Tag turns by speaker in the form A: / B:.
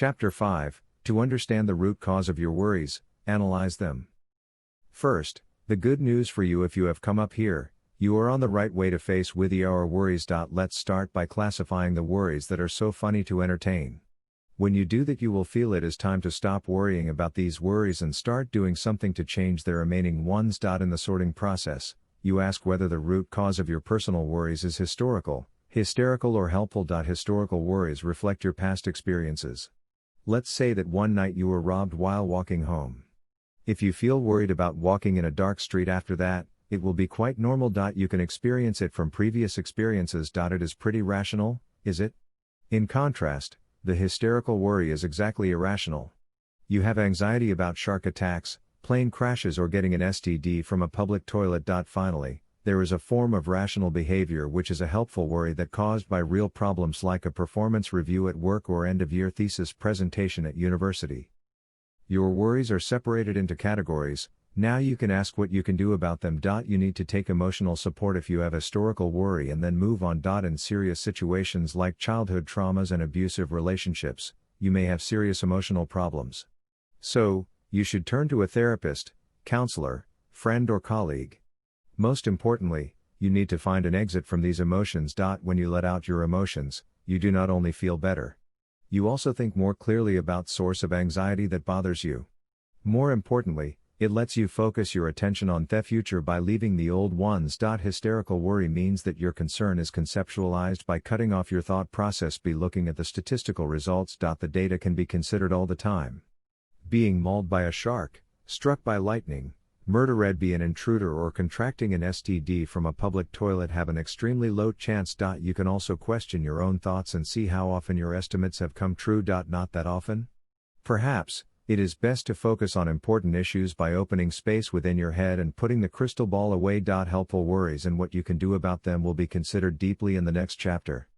A: Chapter 5, to understand the root cause of your worries, analyze them. First, the good news for you: if you have come up here, you are on the right way to face with your worries. Let's start by classifying the worries that are so funny to entertain. When you do that, you will feel it is time to stop worrying about these worries and start doing something to change the remaining ones. In the sorting process, you ask whether the root cause of your personal worries is historical, hysterical, or helpful. Historical worries reflect your past experiences. Let's say that one night you were robbed while walking home. If you feel worried about walking in a dark street after that, it will be quite normal. You can experience it from previous experiences. It is pretty rational, is it? In contrast, the hysterical worry is exactly irrational. You have anxiety about shark attacks, plane crashes, or getting an STD from a public toilet. Finally, there is a form of rational behavior which is a helpful worry that caused by real problems like a performance review at work or end-of-year thesis presentation at university. Your worries are separated into categories. Now you can ask what you can do about them. You need to take emotional support if you have historical worry, and then move on. In serious situations like childhood traumas and abusive relationships, you may have serious emotional problems. So, you should turn to a therapist, counselor, friend, or colleague. Most importantly, you need to find an exit from these emotions. When you let out your emotions, you do not only feel better. You also think more clearly about source of anxiety that bothers you. More importantly, it lets you focus your attention on the future by leaving the old ones. Hysterical worry means that your concern is conceptualized by cutting off your thought process. Be looking at the statistical results. The data can be considered all the time. Being mauled by a shark, struck by lightning, murdered by an intruder, or contracting an STD from a public toilet have an extremely low chance. You can also question your own thoughts and see how often your estimates have come true. Not that often? Perhaps it is best to focus on important issues by opening space within your head and putting the crystal ball away. Helpful worries and what you can do about them will be considered deeply in the next chapter.